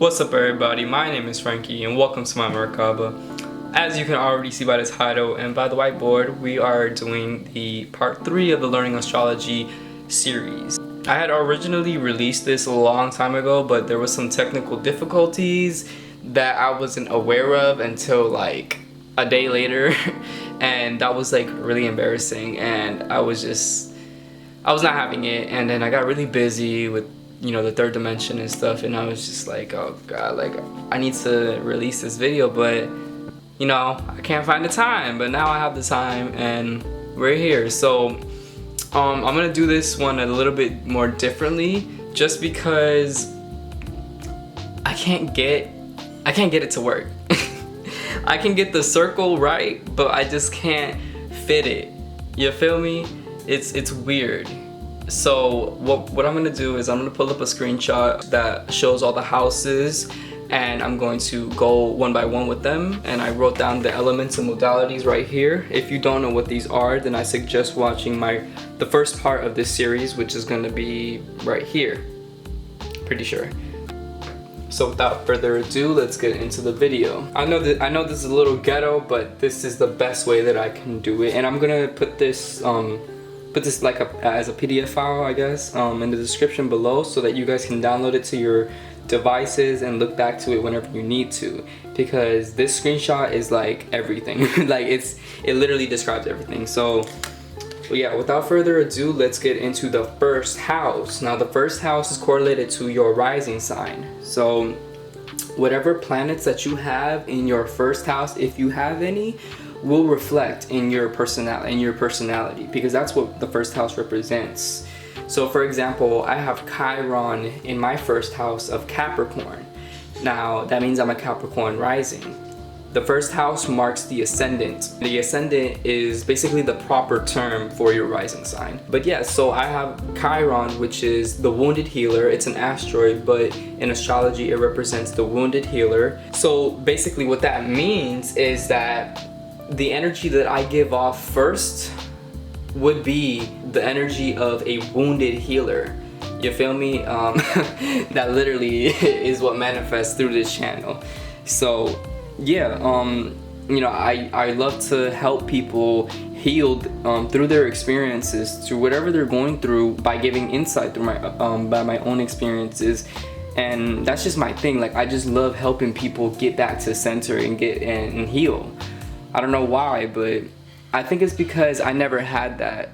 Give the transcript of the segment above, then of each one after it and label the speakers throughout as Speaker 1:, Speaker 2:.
Speaker 1: What's up everybody, my name is Frankie and welcome to my Merkaba. As you can already see by the title and by the whiteboard, we are doing the part 3 of the Learning Astrology series. I had originally released this a long time ago, but there was some technical difficulties that I wasn't aware of until like a day later and that was like really embarrassing, and I was not having it, and then I got really busy with the third dimension and stuff, and I was just like, oh god, like I need to release this video, but I can't find the time. But now I have the time and we're here. So I'm gonna do this one a little bit more differently, just because I can't get it to work. I can get the circle right, but I just can't fit it. You feel me? It's weird. So what I'm gonna do is I'm gonna pull up a screenshot that shows all the houses, and I'm going to go one by one with them, and I wrote down the elements and modalities right here. If you don't know what these are, then I suggest watching the first part of this series, which is gonna be right here, pretty sure. So without further ado, let's get into the video. I know this is a little ghetto, but this is the best way that I can do it, and I'm gonna put this like as a PDF file, I guess, in the description below, so that you guys can download it to your devices and look back to it whenever you need to, because this screenshot is like everything. Like it literally describes everything. So yeah, without further ado, let's get into the first house. Now the first house is correlated to your rising sign. So whatever planets that you have in your first house, if you have any, will reflect in your personality, because that's what the first house represents. So for example, I have Chiron in my first house of Capricorn. Now that means I'm a Capricorn rising. The first house marks the ascendant. The ascendant is basically the proper term for your rising sign. But yeah, so I have Chiron, which is the wounded healer. It's an asteroid, but in astrology it represents the wounded healer. So basically what that means is that the energy that I give off first would be the energy of a wounded healer. You feel me? That literally is what manifests through this channel. So yeah, I love to help people heal through their experiences, through whatever they're going through, by giving insight through by my own experiences. And that's just my thing. Like I just love helping people get back to center and heal. I don't know why, but I think it's because I never had that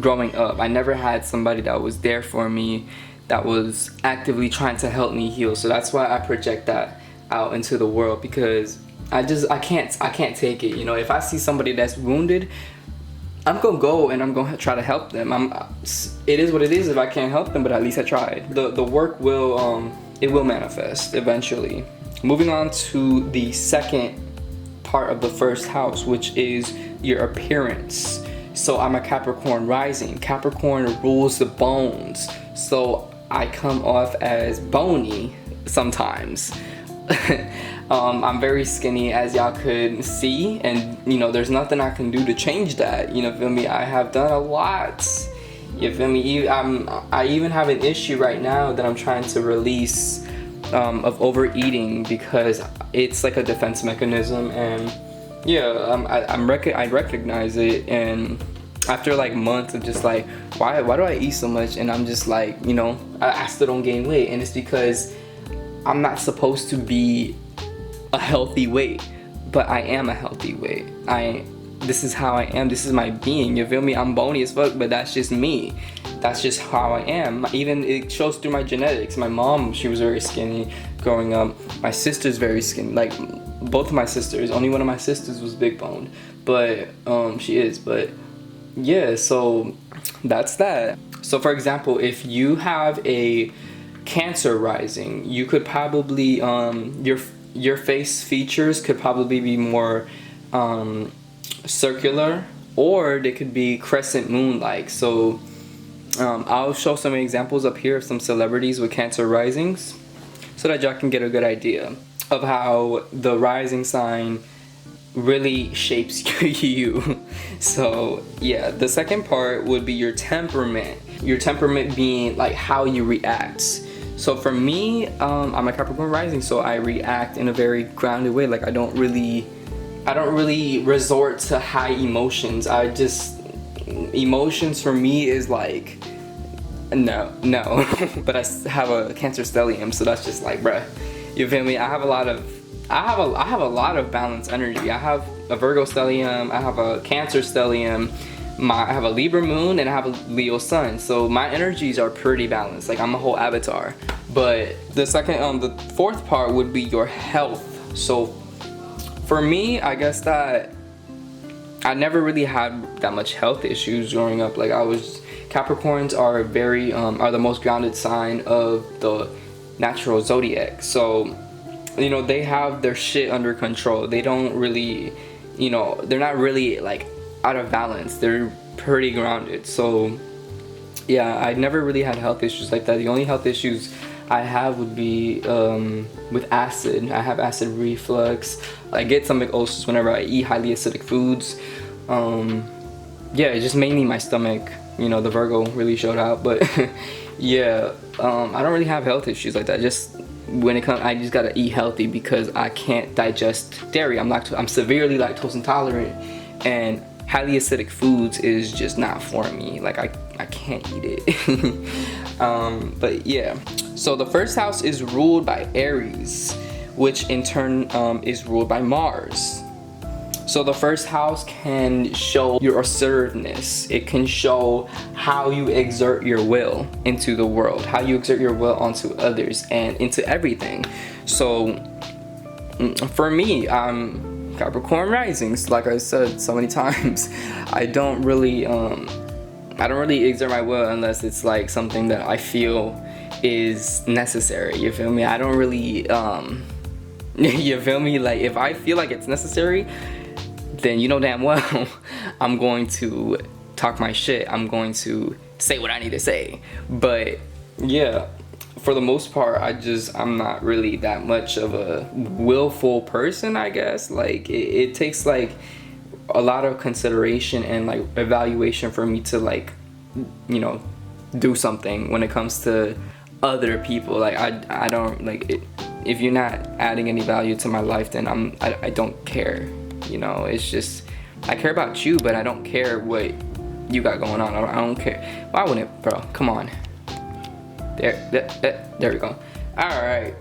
Speaker 1: growing up. I never had somebody that was there for me, that was actively trying to help me heal. So that's why I project that out into the world, because I can't take it. If I see somebody that's wounded, I'm gonna go and I'm gonna try to help them. It is what it is if I can't help them, but at least I tried. The work will manifest eventually. Moving on to the second part of the first house, which is your appearance. So I'm a Capricorn rising. Capricorn rules the bones, so I come off as bony sometimes. I'm very skinny, as y'all could see, and there's nothing I can do to change that. Feel me? I have done a lot. You feel me? I even have an issue right now that I'm trying to release of overeating, because it's like a defense mechanism, and yeah, I recognize it, and after like months of just like, why do I eat so much, and I'm just like, I still don't gain weight, and it's because I'm not supposed to be a healthy weight, but I am a healthy weight. This is how I am. This is my being. You feel me? I'm bony as fuck, but that's just me. That's just how I am. Even it shows through my genetics. My mom, she was very skinny growing up. My sister's very skinny. Like both of my sisters. Only one of my sisters was big boned, but she is. But yeah, so that's that. So for example, if you have a Cancer rising, you could probably your face features could probably be more circular, or they could be crescent moon like. So I'll show some examples up here of some celebrities with Cancer risings, so that y'all can get a good idea of how the rising sign really shapes you. So yeah, the second part would be your temperament. Your temperament being like how you react. So for me, I'm a Capricorn rising, so I react in a very grounded way. Like I don't really resort to high emotions. Emotions for me is like, no. But I have a Cancer stellium, so that's just like, bruh, you feel me? I have a lot of balanced energy. I have a Virgo stellium, I have a Cancer stellium, I have a Libra moon, and I have a Leo sun. So my energies are pretty balanced. Like I'm a whole avatar. But the fourth part would be your health. So for me, I guess that I never really had that much health issues growing up. Like Capricorns are are the most grounded sign of the natural zodiac. So, you know, they have their shit under control. They don't really, you know, they're not really like out of balance. They're pretty grounded. So yeah, I never really had health issues like that. The only health issues I have would be with acid. I have acid reflux. I get stomach ulcers whenever I eat highly acidic foods. Yeah, it's just mainly my stomach. You know, the Virgo really showed out. But yeah, I don't really have health issues like that. Just when it comes, I just gotta eat healthy because I can't digest dairy. I'm severely lactose intolerant, and highly acidic foods is just not for me. Like I can't eat it. But yeah, so the first house is ruled by Aries, which in turn is ruled by Mars. So the first house can show your assertiveness. It can show how you exert your will into the world, how you exert your will onto others and into everything. So for me, Capricorn risings, like I said so many times, I don't really exert my will unless it's like something that I feel is necessary. You feel me? I don't really you feel me? Like if I feel like it's necessary, then you know damn well I'm going to talk my shit. I'm going to say what I need to say. But yeah, for the most part, I'm not really that much of a willful person, I guess. Like it takes like a lot of consideration and like evaluation for me to like, you know, do something when it comes to other people. Like I don't like it. If you're not adding any value to my life, then I don't care. You know, it's just I care about you, but I don't care what you got going on. I don't care. Why wouldn't it, bro? Come on. There we go. All right.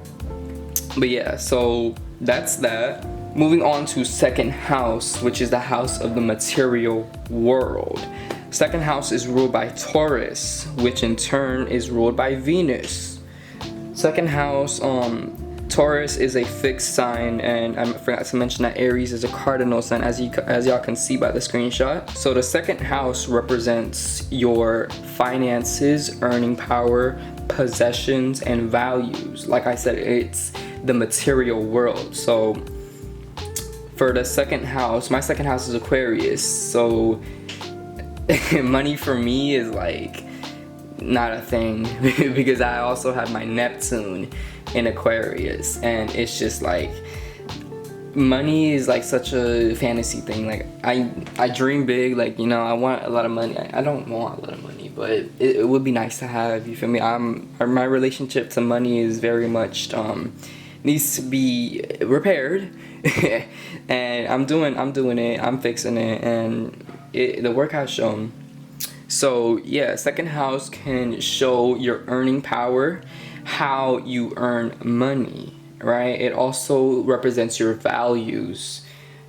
Speaker 1: But yeah, so that's that. Moving on to second house, which is the house of the material world. Second house is ruled by Taurus, which in turn is ruled by Venus. Second house, Taurus is a fixed sign, and I forgot to mention that Aries is a cardinal sign, as y'all can see by the screenshot. So the second house represents your finances, earning power, possessions, and values. Like I said, it's the material world. So for the second house, my second house is Aquarius. So money for me is like not a thing because I also have my Neptune in Aquarius, and it's just like money is like such a fantasy thing. Like I dream big, like, you know, I want a lot of money. I don't want a lot of money, but it would be nice to have. You feel me? My relationship to money is very much needs to be repaired. And I'm doing it. I'm fixing it, and the work has shown. So yeah, second house can show your earning power, how you earn money, right? It also represents your values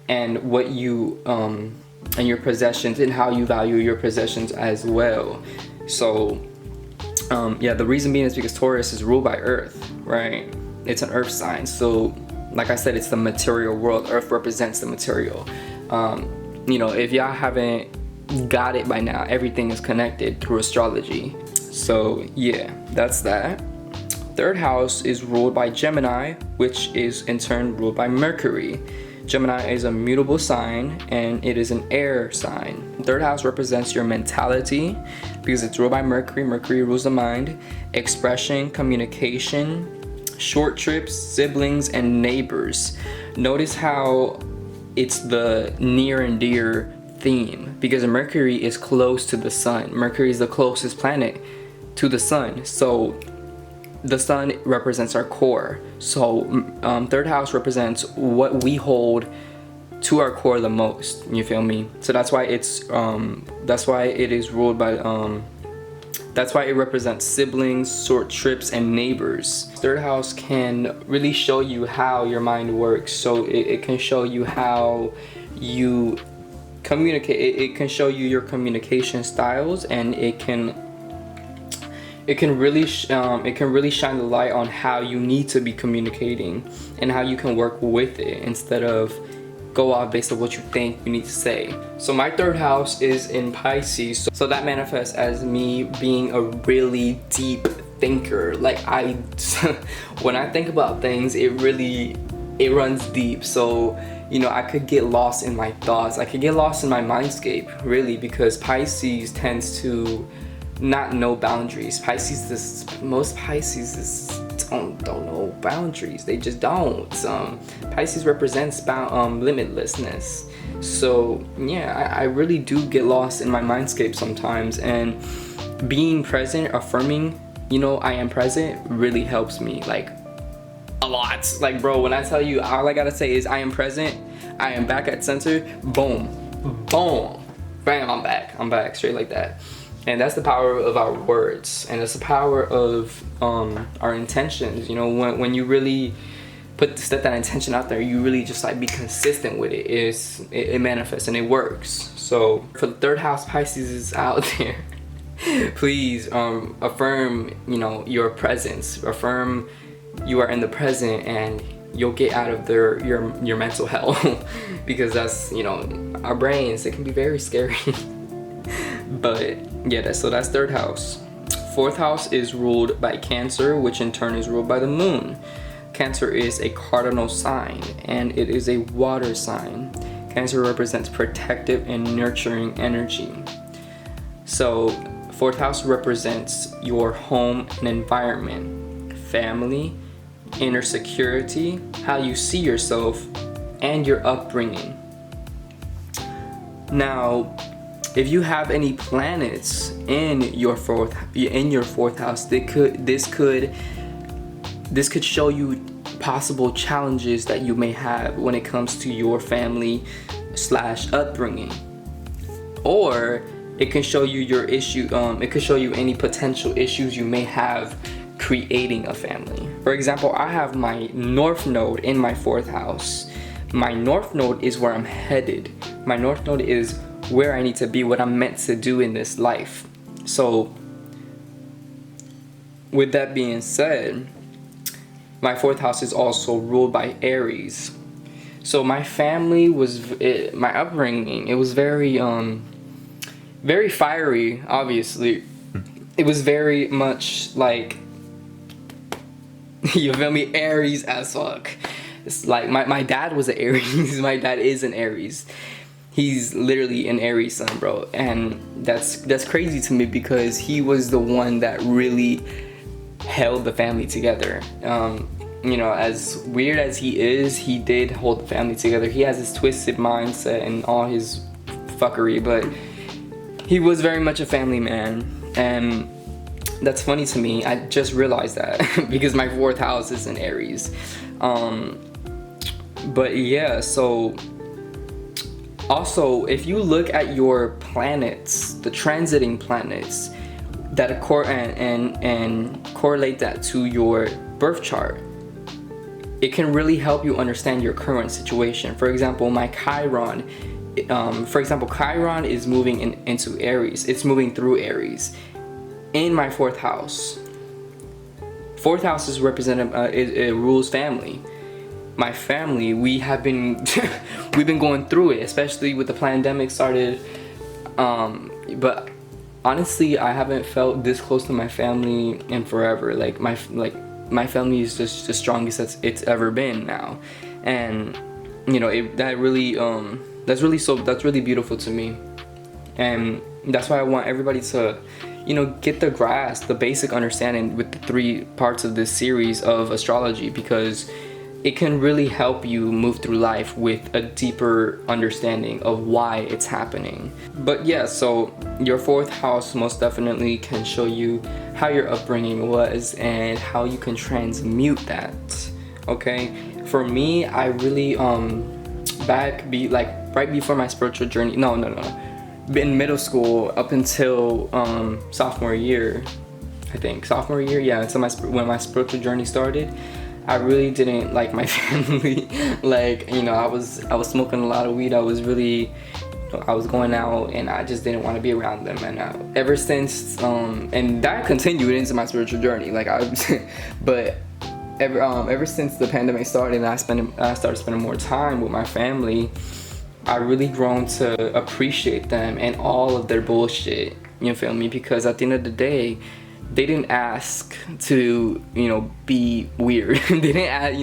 Speaker 1: and what you and your possessions, and how you value your possessions as well. So yeah, the reason being is because Taurus is ruled by Earth, right? It's an Earth sign. So like I said, it's the material world. Earth represents the material. You know, if y'all haven't got it by now, everything is connected through astrology. So yeah, that's that. Third house is ruled by Gemini, which is in turn ruled by Mercury. Gemini is a mutable sign, and it is an air sign. Third house represents your mentality because it's ruled by Mercury. Mercury rules the mind, expression, communication, short trips, siblings, and neighbors. Notice how it's the near and dear theme because Mercury is close to the sun. Mercury is the closest planet to the sun. So the sun represents our core. So third house represents what we hold to our core the most. You feel me? So that's why it is ruled by that's why it represents siblings, short trips, and neighbors. Third house can really show you how your mind works. So it can show you how you communicate. It can show you your communication styles, and it can really shine the light on how you need to be communicating and how you can work with it instead of go off based on what you think you need to say. So my third house is in Pisces, so that manifests as me being a really deep thinker. Like when I think about things, it runs deep. So you know, I could get lost in my thoughts. I could get lost in my mindscape, really, because Pisces tends to not know boundaries. Most Pisces don't know boundaries. They just don't. Pisces represents limitlessness. So yeah, I really do get lost in my mindscape sometimes, and being present, affirming, you know, I am present, really helps me, like a lot. Like, bro, when I tell you, all I gotta say is I am present, I am back at center, boom, boom, bam, I'm back straight like that. And that's the power of our words, and that's the power of our intentions. You know, when you really set that intention out there, you really just like be consistent with it. It manifests and it works. So for the third house Pisces is out there, please affirm, you know, your presence. Affirm you are in the present, and you'll get out of your mental hell because that's, you know, our brains, it can be very scary. But yeah, that's third house. Fourth house is ruled by Cancer, which in turn is ruled by the moon. Cancer is a cardinal sign, and it is a water sign. Cancer represents protective and nurturing energy. So fourth house represents your home and environment, family, inner security, how you see yourself, and your upbringing. Now, if you have any planets in your fourth house, this could show you possible challenges that you may have when it comes to your family / upbringing, or it can show you your issue. It could show you any potential issues you may have creating a family. For example, I have my North Node in my fourth house. My North Node is where I'm headed. My North Node is where I need to be, what I'm meant to do in this life. So with that being said, my fourth house is also ruled by Aries. So my family my upbringing, it was very fiery, obviously. It was very much like, you feel me, Aries as fuck. It's like my dad was an Aries. My dad is an Aries. He's literally an Aries sun, bro, and that's crazy to me because he was the one that really held the family together. You know, as weird as he is, he did hold the family together. He has his twisted mindset and all his fuckery, but he was very much a family man, and that's funny to me. I just realized that because my fourth house is in Aries. But yeah, so also, if you look at your planets, the transiting planets, that and correlate that to your birth chart, it can really help you understand your current situation. For example, my Chiron, Chiron is moving into Aries. It's moving through Aries in my fourth house. Fourth house is represented. It rules family. My family, we have been we've been going through it, especially with the pandemic started. But honestly, I haven't felt this close to my family in forever. Like my my family is just the strongest it's ever been now, and you know that's really beautiful to me, and that's why I want everybody to, you know, get the grasp, the basic understanding with the 3 parts of this series of astrology, because it can really help you move through life with a deeper understanding of why it's happening. But yeah, so your 4th house most definitely can show you how your upbringing was and how you can transmute that. Okay, for me, I really right before my spiritual journey, in middle school up until sophomore year, until when my spiritual journey started, I really didn't like my family. Like, I was smoking a lot of weed. I was going out, and I just didn't want to be around them. And ever since, and that continued into my spiritual journey. But ever since the pandemic started and I started spending more time with my family, I really grown to appreciate them and all of their bullshit. You feel me? Because at the end of the day, they didn't ask to, be weird. They didn't ask,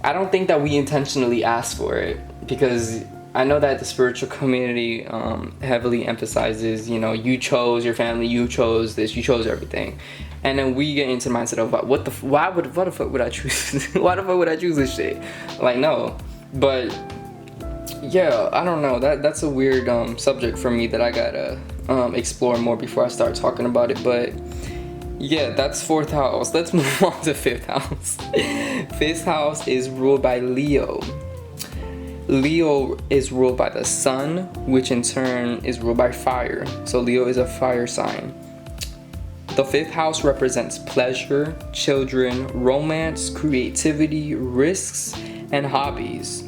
Speaker 1: I don't think that we intentionally asked for it, because I know that the spiritual community heavily emphasizes, you chose your family, you chose this, you chose everything. And then we get into the mindset of what the fuck would I choose? Why the fuck would I choose this shit? Like, no. But yeah, I don't know. That's a weird subject for me that I gotta explore more before I start talking about it. But yeah, that's 4th house. Let's move on to 5th house. 5th house is ruled by Leo. Leo is ruled by the sun, which in turn is ruled by fire. So Leo is a fire sign. The 5th house represents pleasure, children, romance, creativity, risks, and hobbies.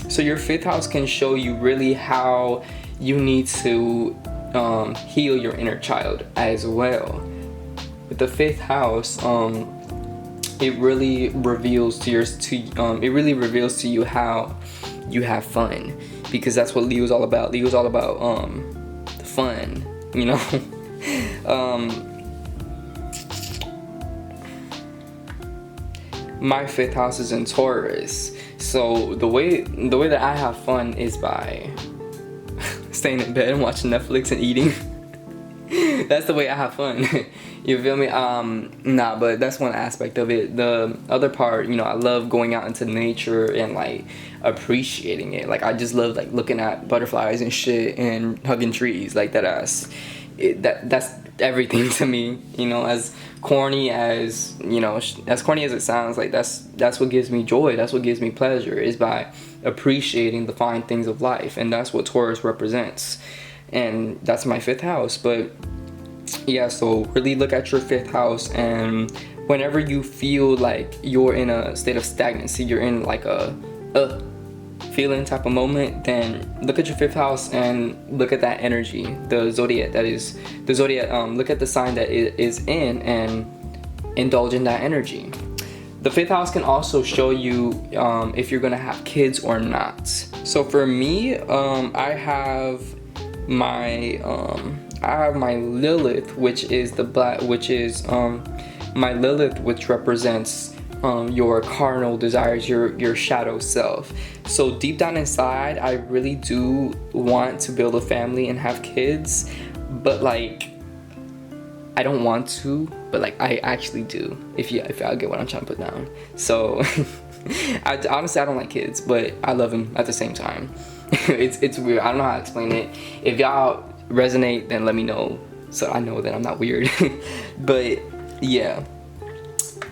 Speaker 1: So your 5th house can show you really how you need to heal your inner child as well. With the 5th house, it really reveals to you how you have fun, because that's what Leo's all about. Leo's all about the fun, My 5th house is in Taurus, so the way that I have fun is by staying in bed and watching Netflix and eating. That's the way I have fun. You feel me? But that's one aspect of it. The other part, I love going out into nature and appreciating it. I just love looking at butterflies and shit and hugging trees. That's everything to me. As corny as it sounds, that's what gives me joy. That's what gives me pleasure, is by appreciating the fine things of life. And that's what Taurus represents. And that's my 5th house. But yeah, so really look at your 5th house, and whenever you feel like you're in a state of stagnancy, you're in a feeling type of moment, then look at your 5th house and look at that energy, the zodiac. Look at the sign that it is in and indulge in that energy. The 5th house can also show you if you're gonna have kids or not. So for me, I have my Lilith, which is my Lilith, which represents your carnal desires, your shadow self. So deep down inside, I really do want to build a family and have kids, but I don't want to, but I actually do, if y'all get what I'm trying to put down. So honestly, I don't like kids, but I love them at the same time. It's weird. I don't know how to explain it. If y'all resonate, then let me know, so I know that I'm not weird. But yeah,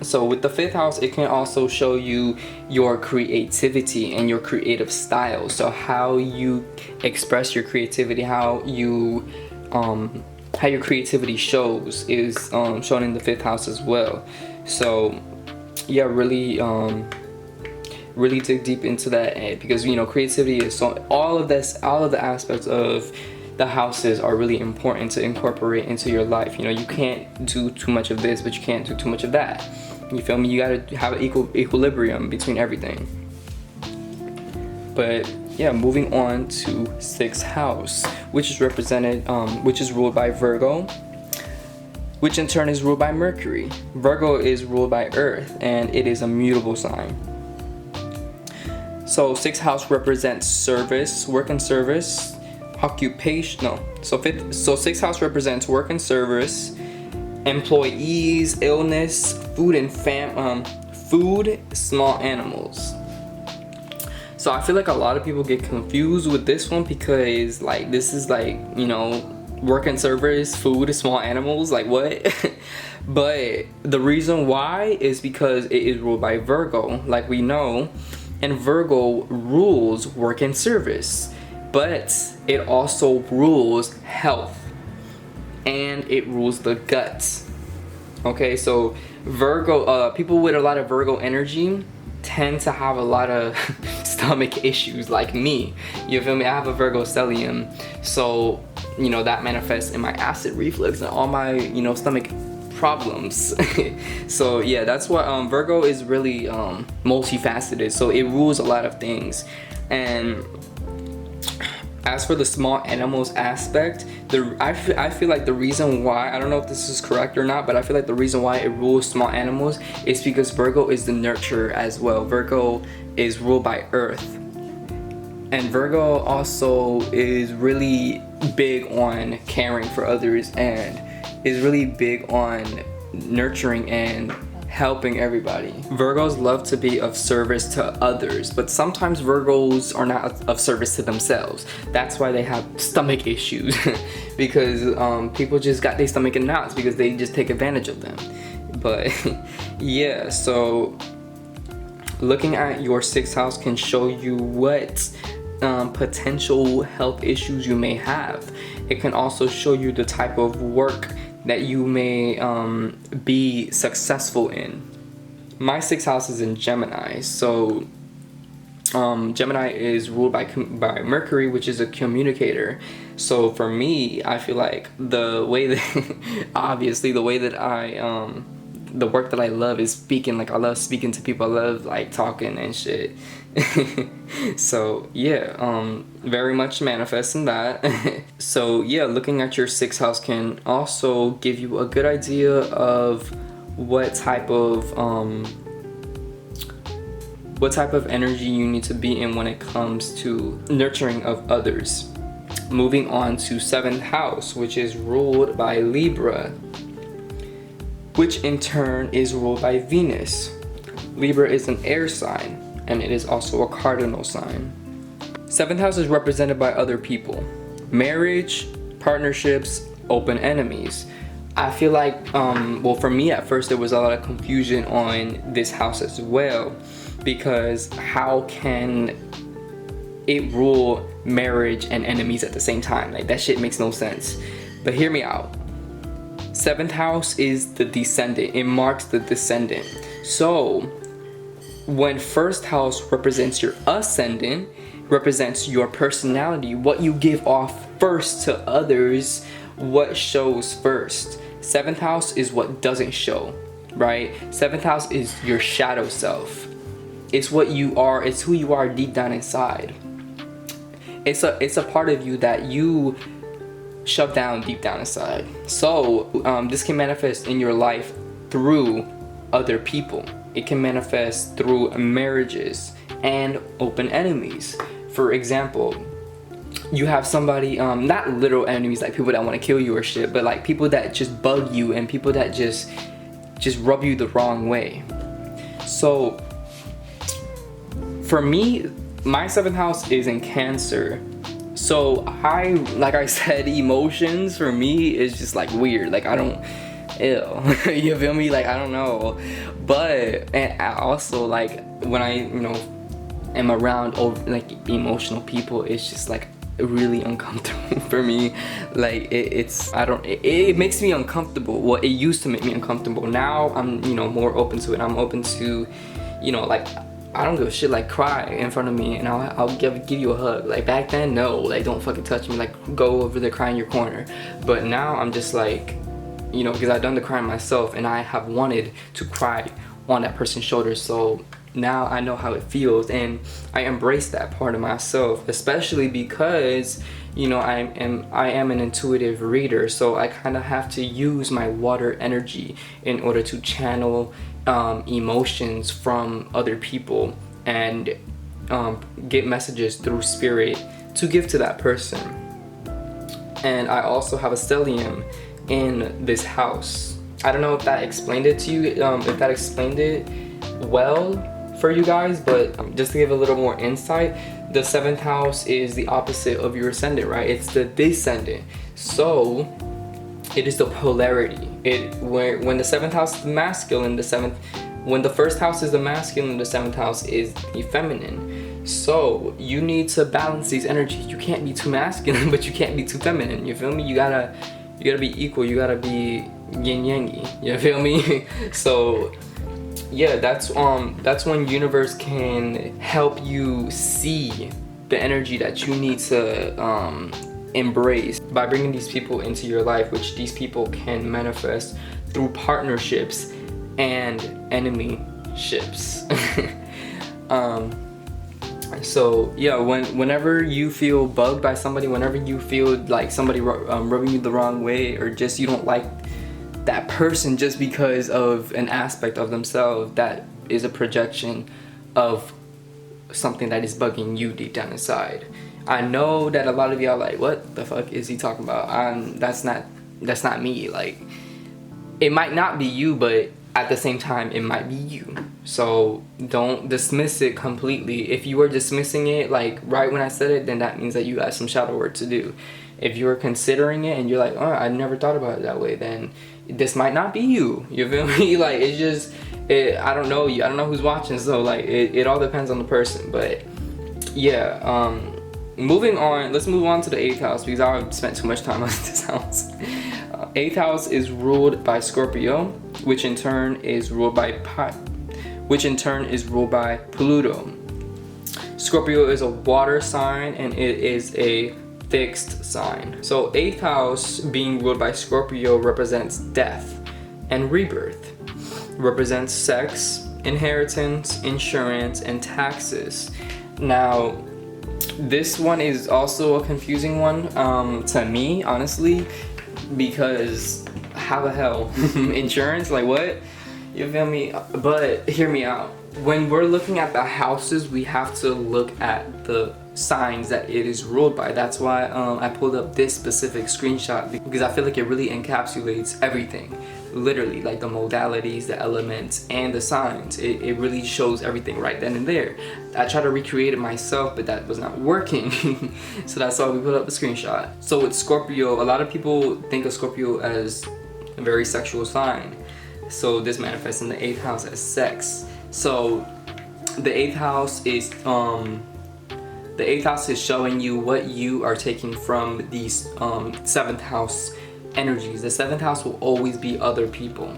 Speaker 1: so with the 5th house, it can also show you your creativity and your creative style. So how you express your creativity, how your creativity shows is shown in the 5th house as well. So yeah, really dig deep into that, because creativity is so all of the aspects of the houses are really important to incorporate into your life. You can't do too much of this, but you can't do too much of that. You feel me? You gotta have an equilibrium between everything. But yeah, moving on to 6th house, which is ruled by Virgo, which in turn is ruled by Mercury. Virgo is ruled by Earth, and it is a mutable sign. So 6th house represents service, work and service, occupation. So 6th house represents work and service, employees, illness, food Food, small animals. So I feel like a lot of people get confused with this one because like this is like, you know, work and service, food, small animals, like what? But the reason why is because it is ruled by Virgo, like we know, and Virgo rules work and service, but it also rules health and it rules the guts. Okay, so Virgo, people with a lot of Virgo energy tend to have a lot of stomach issues, like me. You feel me? I have a Virgo stellium, so you know that manifests in my acid reflux and all my, you know, stomach problems. So yeah, that's what Virgo is really multifaceted, so it rules a lot of things. And as for the small animals aspect, I feel like the reason why, I don't know if this is correct or not, but I feel like the reason why it rules small animals is because Virgo is the nurturer as well. Virgo is ruled by Earth. And Virgo also is really big on caring for others and is really big on nurturing and helping everybody. Virgos love to be of service to others, but sometimes Virgos are not of service to themselves. That's why they have stomach issues because people just got their stomach in knots because they just take advantage of them. But yeah, so looking at your 6th house can show you what potential health issues you may have. It can also show you the type of work that you may be successful in. My 6th house is in Gemini, so Gemini is ruled by Mercury, which is a communicator. So for me, I feel like the way that obviously the way that I the work that I love is speaking. Like I love speaking to people, I love like talking and shit. So yeah, very much manifesting that. So yeah, looking at your 6th house can also give you a good idea of what type of energy you need to be in when it comes to nurturing of others. Moving on to 7th house, which is ruled by Libra, which in turn is ruled by Venus. Libra is an air sign, and it is also a cardinal sign. 7th house is represented by other people. Marriage, partnerships, open enemies. I feel like, well for me at first there was a lot of confusion on this house as well, because how can it rule marriage and enemies at the same time? Like that shit makes no sense. But hear me out. 7th house is the descendant. It marks the descendant. So when 1st house represents your ascendant, represents your personality, what you give off first to others, what shows first. 7th house is what doesn't show, right? 7th house is your shadow self. It's what you are, it's who you are deep down inside. It's a part of you that you shove down deep down inside. So this can manifest in your life through other people. It can manifest through marriages and open enemies. For example, you have somebody, not literal enemies like people that want to kill you or shit, but like people that just bug you and people that just rub you the wrong way. So for me, my 7th house is in Cancer. So like I said, emotions for me is just like weird. Like I don't, ew. You feel me? Like I don't know. But and I also like when I, you know, am around like emotional people, it's just like really uncomfortable for me. Like it makes me uncomfortable. Well, it used to make me uncomfortable. Now I'm, you know, more open to it. I'm open to, you know, like I don't give a shit, like cry in front of me and I'll give you a hug. Like back then, no, like don't fucking touch me, like go over there, cry in your corner. But now I'm just like, you know, because I've done the crying myself and I have wanted to cry on that person's shoulder. So now I know how it feels and I embrace that part of myself, especially because, you know, I am an intuitive reader, so I kind of have to use my water energy in order to channel emotions from other people and get messages through spirit to give to that person. And I also have a stellium in this house. I don't know if that explained it to you, if that explained it, well for you guys, but just to give a little more insight, the 7th house is the opposite of your ascendant, right? It's the descendant. So it is the polarity. When the 7th house is the masculine, when the 1st house is the masculine, the 7th house is the feminine. So you need to balance these energies. You can't be too masculine, but you can't be too feminine. You feel me? You gotta be equal. You gotta be yin yangy. You feel me? So yeah, that's when universe can help you see the energy that you need to embrace by bringing these people into your life, which these people can manifest through partnerships and enemy ships. So yeah, whenever you feel bugged by somebody, whenever you feel like somebody rubbing you the wrong way, or just you don't like that person just because of an aspect of themselves, that is a projection of something that is bugging you deep down inside. I know that a lot of y'all like, what the fuck is he talking about? That's not me. Like, it might not be you, but at the same time it might be you. So don't dismiss it completely. If you were dismissing it like right when I said it, then that means that you got some shadow work to do. If you're considering it and you're like, oh, I never thought about it that way, then this might not be you. You feel me? Like, it's just, I don't know you. I don't know who's watching, so like it all depends on the person. But yeah, moving on. Let's move on to the 8th house, because I've spent too much time on this house. 8th house is ruled by Scorpio, which in turn is ruled by Pluto. Scorpio is a water sign and it is a fixed sign. So 8th house being ruled by Scorpio represents death and rebirth, represents sex, inheritance, insurance, and taxes. Now, this one is also a confusing one to me, honestly, because how the hell? Insurance? Like, what? You feel me? But hear me out. When we're looking at the houses, we have to look at the signs that it is ruled by. That's why I pulled up this specific screenshot, because I feel like it really encapsulates everything. Literally, like the modalities, the elements, and the signs. It really shows everything right then and there. I tried to recreate it myself, but that was not working. So that's why we put up the screenshot. So with Scorpio, a lot of people think of Scorpio as a very sexual sign. So this manifests in the 8th house as sex. So the 8th house is showing you what you are taking from these 7th house energies. The 7th house will always be other people,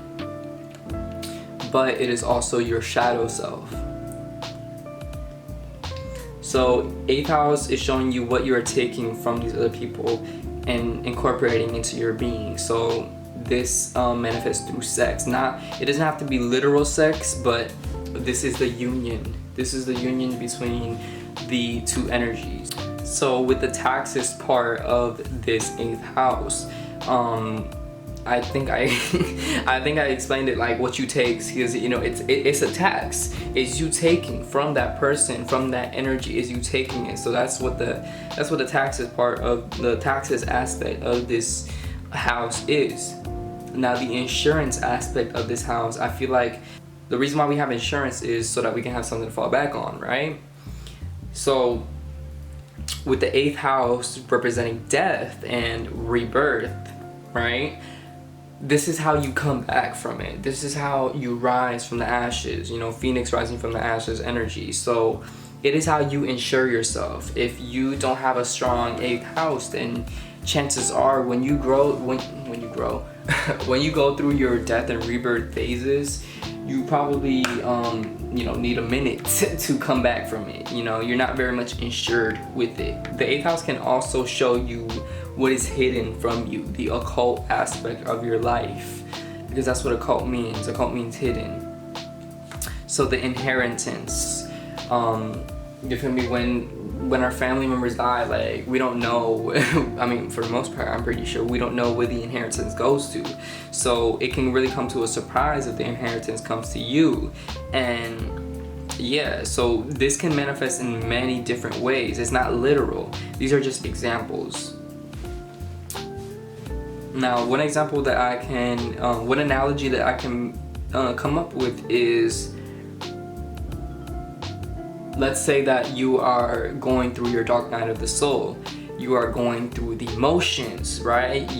Speaker 1: but it is also your shadow self. So 8th house is showing you what you are taking from these other people and incorporating into your being. So this manifests through sex. It doesn't have to be literal sex, but this is the union. This is the union between the two energies. So with the taxes part of this 8th house, I think I explained it like what you take, because you know it's a tax. It's you taking from that person, from that energy, is you taking it. So that's what the taxes part of the taxes aspect of this house is. Now the insurance aspect of this house, I feel like the reason why we have insurance is so that we can have something to fall back on, right? So with the 8th house representing death and rebirth, right? This is how you come back from it. This is how you rise from the ashes, you know, Phoenix rising from the ashes energy. So it is how you insure yourself. If you don't have a strong 8th house, then chances are when you go through your death and rebirth phases, you probably need a minute to come back from it. You know, you're not very much insured with it. The 8th house can also show you what is hidden from you, the occult aspect of your life, because that's what occult means. Occult means hidden. So the inheritance, you feel me? When our family members die, like, we don't know. I mean, for the most part, I'm pretty sure we don't know where the inheritance goes to. So it can really come to a surprise if the inheritance comes to you. And yeah, so this can manifest in many different ways. It's not literal. These are just examples. Now, one example that I can, one analogy that I can come up with is let's say that you are going through your dark night of the soul. You are going through the emotions, right?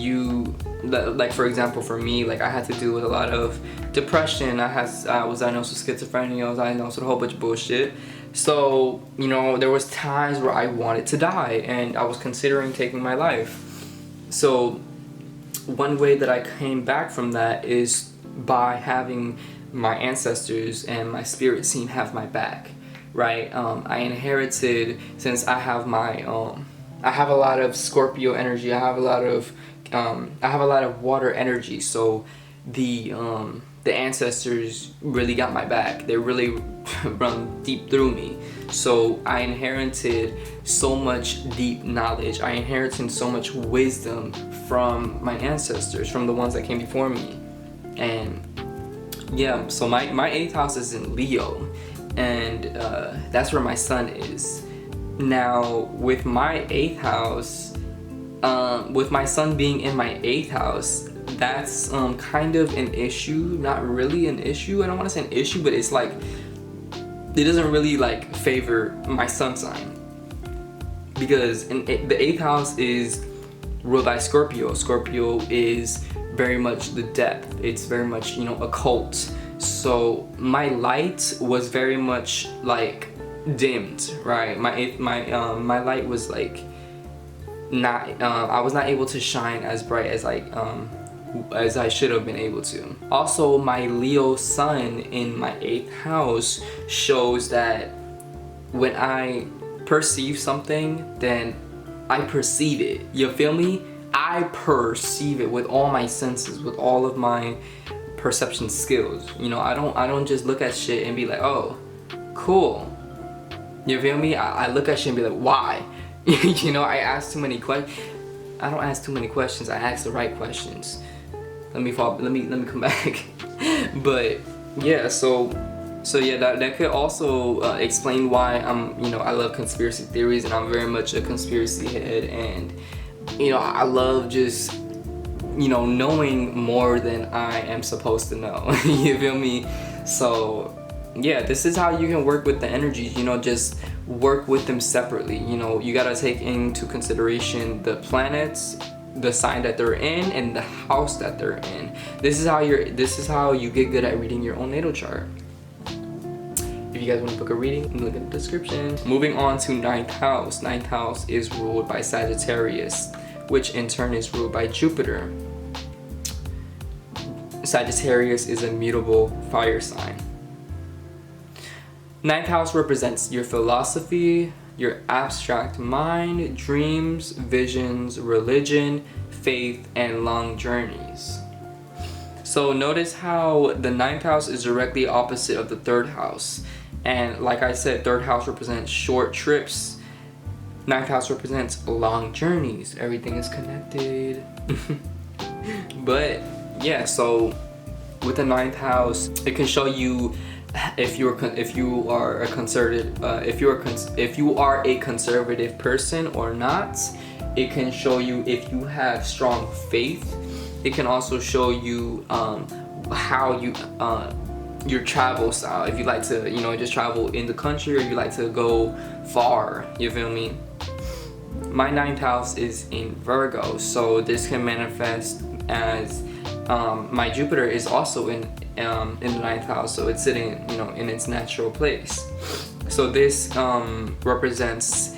Speaker 1: Like for example, for me, like I had to deal with a lot of depression. I was diagnosed with schizophrenia. I was diagnosed with a whole bunch of bullshit. So, you know, there was times where I wanted to die and I was considering taking my life. So one way that I came back from that is by having my ancestors and my spirit team have my back, right? I inherited, since I have I have a lot of Scorpio energy. I have a lot of water energy. So the ancestors really got my back. They really run deep through me. So I inherited so much deep knowledge. I inherited so much wisdom from my ancestors, from the ones that came before me. And yeah, so my 8th house is in Leo, and that's where my sun is. Now with my 8th house, with my sun being in my 8th house, that's kind of an issue. Not really an issue. I don't want to say an issue, but it's like it doesn't really like favor my sun sign, because the 8th house is ruled by Scorpio. Scorpio is very much the depth. It's very much, you know, occult. So my light was very much like dimmed, right? My light was like not I was not able to shine as bright as I should have been able to. Also, my Leo sun in my 8th house shows that when I perceive something, then I perceive it. You feel me? I perceive it with all my senses, with all of my perception skills. You know, I don't just look at shit and be like, oh, cool. You feel me? I look at shit and be like, why? You know, I ask too many questions. I don't ask too many questions. I ask the right questions. Let me come back. But yeah, so yeah, that could also explain why I love conspiracy theories, and I'm very much a conspiracy head, and you know, I love just, you know, knowing more than I am supposed to know. You feel me? So yeah, this is how you can work with the energies. You know, just work with them separately. You know, you gotta take into consideration the planets, the sign that they're in, and the house that they're in. This is how you get good at reading your own natal chart. If you guys want to book a reading, look in the description. Moving on to 9th house. 9th house is ruled by Sagittarius, which in turn is ruled by Jupiter. Sagittarius is a mutable fire sign. 9th house represents your philosophy, your abstract mind, dreams, visions, religion, faith, and long journeys. So notice how the 9th house is directly opposite of the 3rd house. And like I said, 3rd house represents short trips. 9th house represents long journeys. Everything is connected. But yeah, so with the 9th house, it can show you if you are a conservative person or not. It can show you if you have strong faith. It can also show you how your travel style, if you like to, you know, just travel in the country, or you like to go far. You feel me? My 9th house is in Virgo, so this can manifest as my Jupiter is also in the 9th house, so it's sitting, you know, in its natural place. So this represents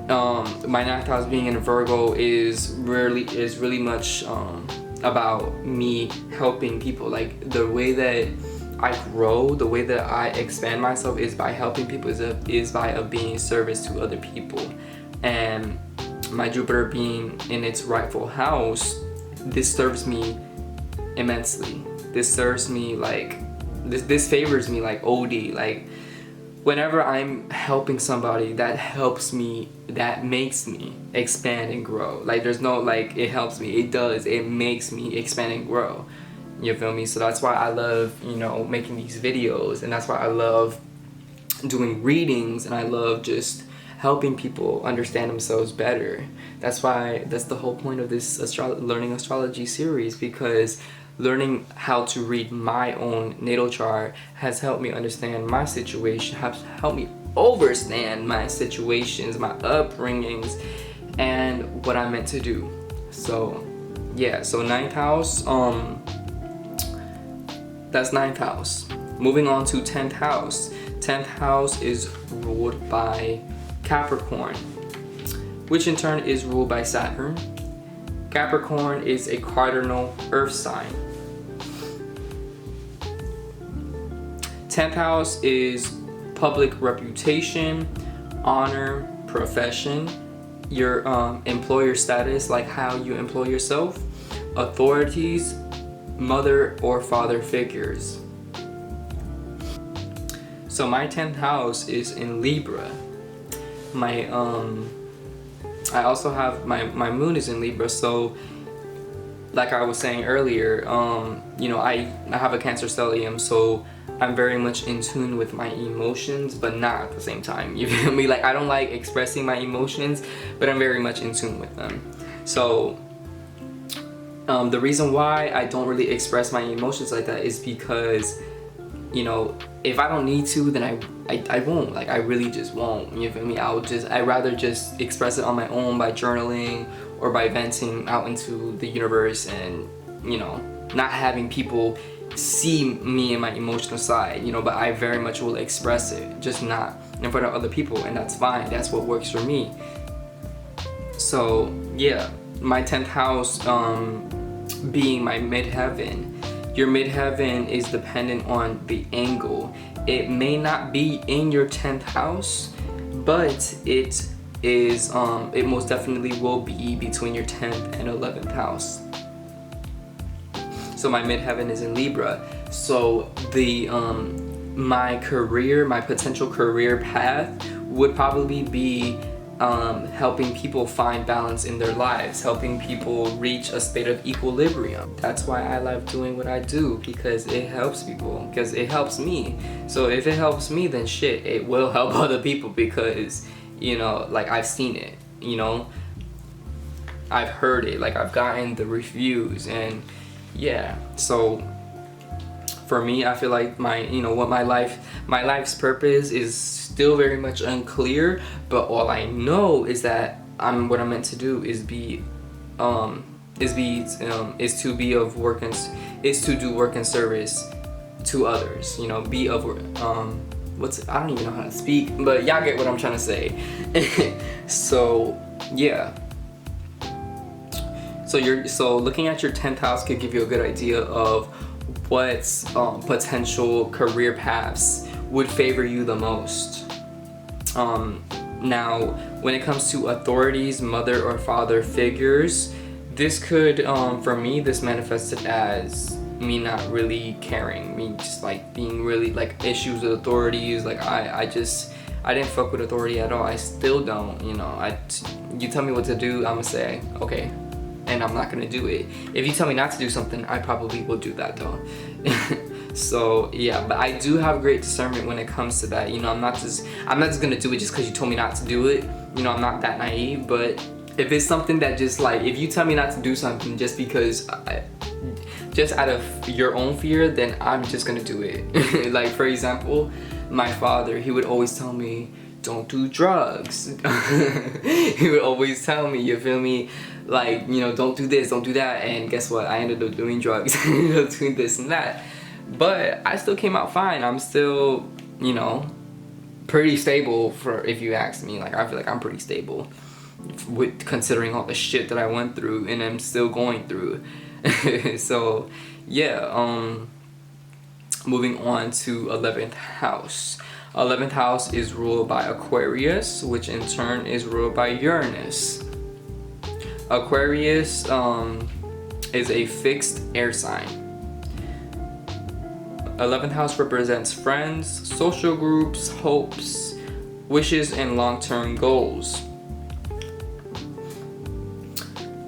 Speaker 1: my 9th house being in Virgo is really much about me helping people. Like the way that I grow, the way that I expand myself is by helping people, is by being service to other people. And my Jupiter being in its rightful house, this serves me immensely. This serves me like this favors me like OD. Like whenever I'm helping somebody, that helps me, that makes me expand and grow. Like there's no like, it helps me, it makes me expand and grow. You feel me? So that's why I love, you know, making these videos, and that's why I love doing readings, and I love just helping people understand themselves better. That's the whole point of this learning astrology series, because learning how to read my own natal chart has helped me understand my situation, has helped me understand my situations, my upbringings, and what I'm meant to do. So yeah, so ninth house, that's ninth house. Moving on to 10th house. 10th house is ruled by Capricorn, which in turn is ruled by Saturn. Capricorn is a cardinal earth sign. 10th house is public reputation, honor, profession, your employer status, like how you employ yourself, authorities, mother or father figures. So my 10th house is in Libra. My I also have my moon is in Libra, so like I was saying earlier, you know, I have a Cancer stellium, so I'm very much in tune with my emotions, but not at the same time. You feel me? Like, I don't like expressing my emotions, but I'm very much in tune with them. So the reason why I don't really express my emotions like that is because, you know, if I don't need to, then I won't. Like, I really just won't. You feel me? I'd rather just express it on my own by journaling or by venting out into the universe, and, you know, not having people see me and my emotional side, you know. But I very much will express it, just not in front of other people, and that's fine. That's what works for me. So yeah, my 10th house being my midheaven. Your midheaven is dependent on the angle. It may not be in your 10th house, but it is it most definitely will be between your 10th and 11th house. So my midheaven is in Libra. So the my potential career path would probably be helping people find balance in their lives, helping people reach a state of equilibrium. That's why I love doing what I do, because it helps people, because it helps me. So if it helps me, then shit, it will help other people, because, you know, like, I've seen it, you know, I've heard it, like, I've gotten the reviews, and yeah. So for me, I feel like my life's purpose is still very much unclear, but all I know is that what I'm meant to do is to do work and service to others, you know, be of I don't even know how to speak, but y'all get what I'm trying to say. So yeah, so looking at your 10th house could give you a good idea of what potential career paths would favor you the most. Now, when it comes to authorities, mother or father figures, this could, for me, this manifested as me not really caring, me just like being really like issues with authorities. Like, I didn't fuck with authority at all. I still don't, you know. You tell me what to do, I'ma say okay, and I'm not gonna do it. If you tell me not to do something, I probably will do that though. So yeah, but I do have great discernment when it comes to that. You know, I'm not just gonna do it just because you told me not to do it. You know, I'm not that naive. But if it's something that just like, if you tell me not to do something just because just out of your own fear, then I'm just gonna do it. Like, for example, my father, he would always tell me, don't do drugs. He would always tell me, you feel me, like, you know, don't do this, don't do that. And guess what? I ended up doing drugs. I ended up doing this and that. But I still came out fine. I'm still, you know, pretty stable, for if you ask me. Like, I feel like I'm pretty stable with considering all the shit that I went through and I'm still going through. So yeah, moving on to 11th house. 11th house is ruled by Aquarius, which in turn is ruled by Uranus. Aquarius is a fixed air sign. 11th house represents friends, social groups, hopes, wishes, and long-term goals.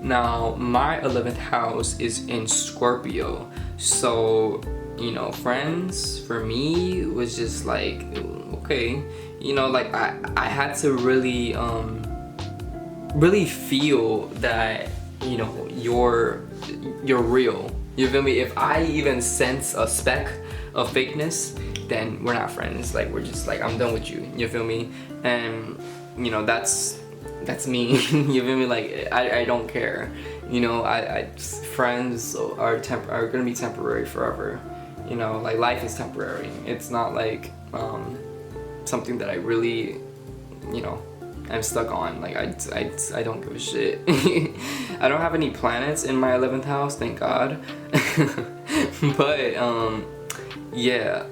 Speaker 1: Now, my 11th house is in Scorpio. So, you know, friends for me was just like, okay, you know, like I had to really really feel that, you know, you're real. You feel me? If I even sense a speck of fakeness, then we're not friends. Like, we're just like, I'm done with you. You feel me? And you know, that's me. You feel me? Like, I don't care. You know, friends are gonna be temporary forever. You know, like, life is temporary. It's not like something that I really, you know, I'm stuck on. Like, I don't give a shit. I don't have any planets in my 11th house, thank God. But yeah,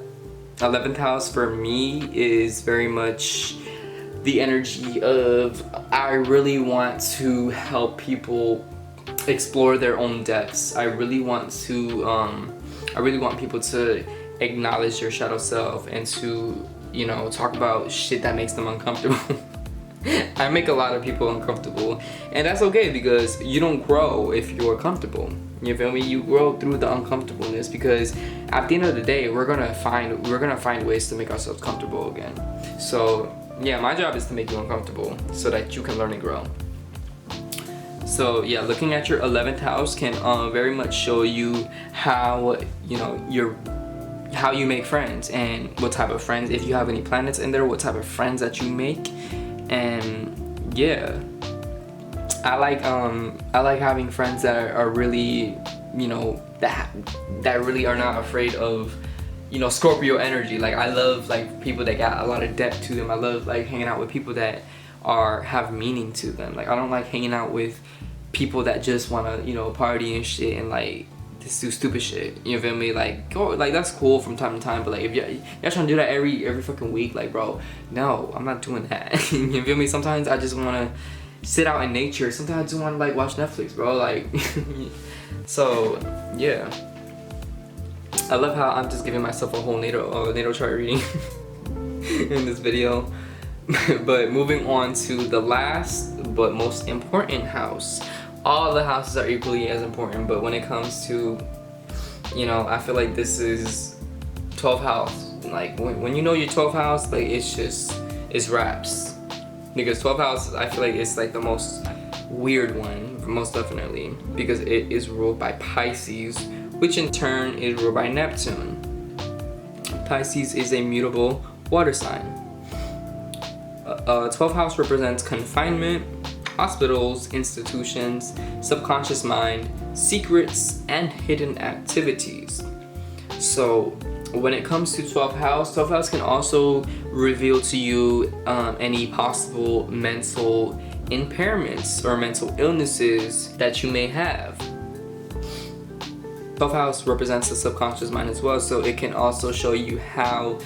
Speaker 1: 11th house for me is very much the energy of, I really want to help people explore their own depths. I really want people to acknowledge their shadow self and to, you know, talk about shit that makes them uncomfortable. I make a lot of people uncomfortable, and that's okay, because you don't grow if you're comfortable. You feel me? You grow through the uncomfortableness, because at the end of the day, we're gonna find ways to make ourselves comfortable again. So yeah, my job is to make you uncomfortable so that you can learn and grow. So yeah, looking at your 11th house can very much show you how, you know, how you make friends and what type of friends, if you have any planets in there, what type of friends that you make. And yeah, I like having friends that are really, you know, that really are not afraid of, you know, Scorpio energy. Like, I love like people that got a lot of depth to them. I love like hanging out with people that have meaning to them. Like, I don't like hanging out with people that just wanna, you know, party and shit and like just do stupid shit. You feel me? Like, go, like, that's cool from time to time, but like, if y'all trying to do that every fucking week, like, bro, no, I'm not doing that. You feel me? Sometimes I just wanna sit out in nature. Sometimes I just wanna like watch Netflix, bro. Like, so yeah, I love how I'm just giving myself a whole natal chart reading in this video. But moving on to the last but most important house. All the houses are equally as important, but when it comes to, you know, I feel like this is 12th house. Like, when you know your 12th house, like, it's raps. Because 12th house, I feel like it's like the most weird one, most definitely, because it is ruled by Pisces, which in turn is ruled by Neptune. Pisces is a mutable water sign. 12th house represents confinement, hospitals, institutions, subconscious mind, secrets, and hidden activities. So when it comes to 12th house can also reveal to you any possible mental impairments or mental illnesses that you may have. 12th house represents the subconscious mind as well, so it can also show you how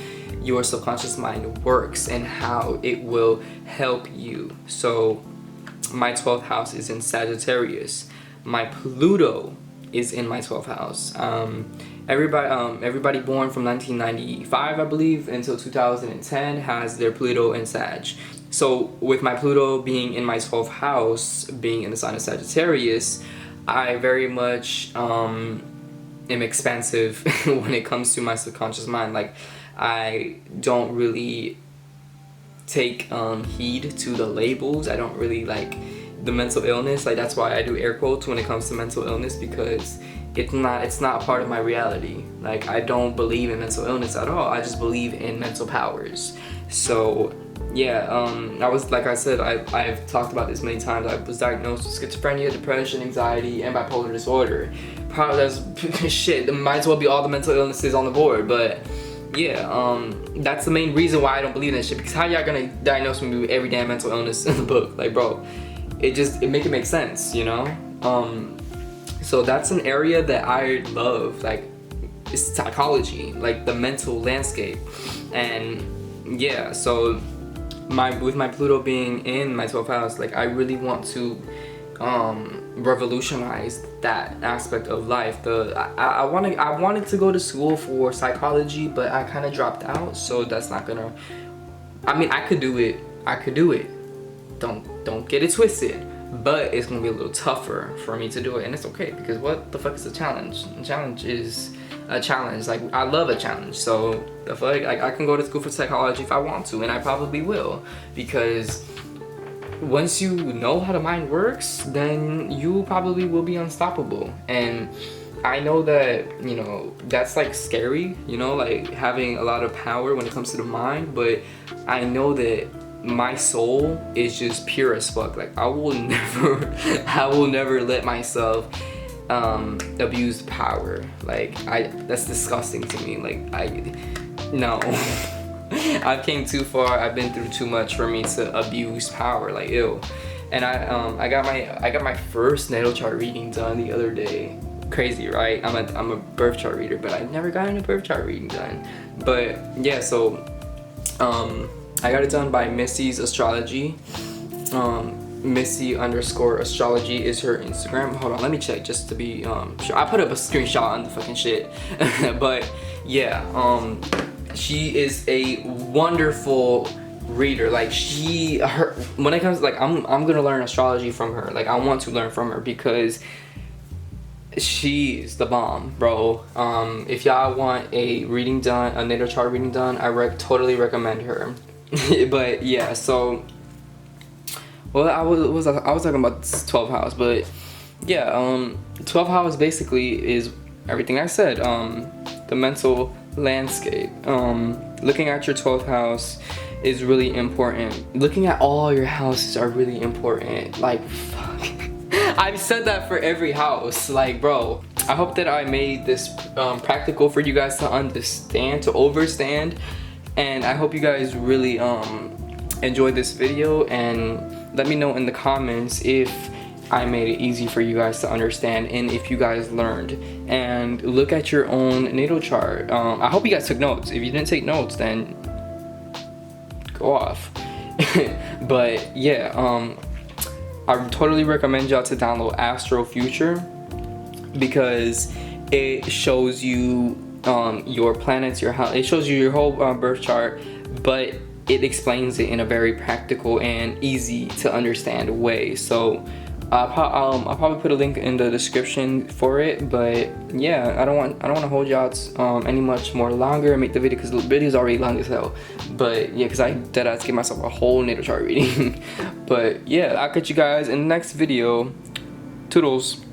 Speaker 1: your subconscious mind works and how it will help you. So my 12th house is in Sagittarius. My Pluto is in my 12th house. Everybody born from 1995, I believe, until 2010 has their Pluto in Sag. So with my Pluto being in my 12th house, being in the sign of Sagittarius, I very much am expansive when it comes to my subconscious mind. Like, I don't really take heed to the labels. I don't really like the mental illness. Like, that's why I do air quotes when it comes to mental illness, because it's not part of my reality. Like, I don't believe in mental illness at all. I just believe in mental powers. So yeah, I was, like I said, I've talked about this many times. I was diagnosed with schizophrenia, depression, anxiety, and bipolar disorder. Probably that's shit. There might as well be all the mental illnesses on the board, but yeah, that's the main reason why I don't believe in that shit. Because how y'all gonna diagnose me with every damn mental illness in the book? Like, bro, it make sense, you know? So that's an area that I love. Like, it's psychology, like the mental landscape. And yeah, so with my Pluto being in my 12th house, like, I really want to revolutionize that aspect of life. I wanted to go to school for psychology, but I kind of dropped out, so that's not gonna, I mean, I could do it, don't get it twisted, but it's gonna be a little tougher for me to do it, and it's okay, because what the fuck is a challenge? A challenge is a challenge. Like, I love a challenge, so the fuck, like, I can go to school for psychology if I want to, and I probably will, because once you know how the mind works, then you probably will be unstoppable. And I know that, you know, that's like scary, you know, like having a lot of power when it comes to the mind, but I know that my soul is just pure as fuck. Like I will never let myself abuse power. Like that's disgusting to me. Like no. I've came too far. I've been through too much for me to abuse power. Like ew. And I got my first natal chart reading done the other day. Crazy, right? I'm a birth chart reader, but I never got a birth chart reading done. But yeah, so I got it done by Missy's Astrology. Missy_astrology is her Instagram. Hold on, let me check just to be sure. I put up a screenshot on the fucking shit. But yeah, she is a wonderful reader. Like when it comes, like I'm gonna learn astrology from her. Like I want to learn from her because she's the bomb, bro. If y'all want a reading done, a natal chart reading done, I totally recommend her. But yeah, so well, I was talking about this 12th house, but yeah, 12th house basically is everything I said. The mental landscape. Looking at your 12th house is really important. Looking at all your houses are really important. Like fuck. I've said that for every house. Like bro, I hope that I made this practical for you guys to understand, to overstand, and I hope you guys really enjoyed this video, and let me know in the comments if I made it easy for you guys to understand and if you guys learned. And look at your own natal chart. I hope you guys took notes. If you didn't take notes, then go off. But yeah, I totally recommend y'all to download Astro Future because it shows you your planets, your house. It shows you your whole birth chart, but it explains it in a very practical and easy to understand way. So I'll probably put a link in the description for it. But yeah, I don't want to hold y'all any much more longer and make the video, because the video is already long as hell. But yeah, because I deadass give myself a whole natal chart reading. But yeah, I'll catch you guys in the next video. Toodles.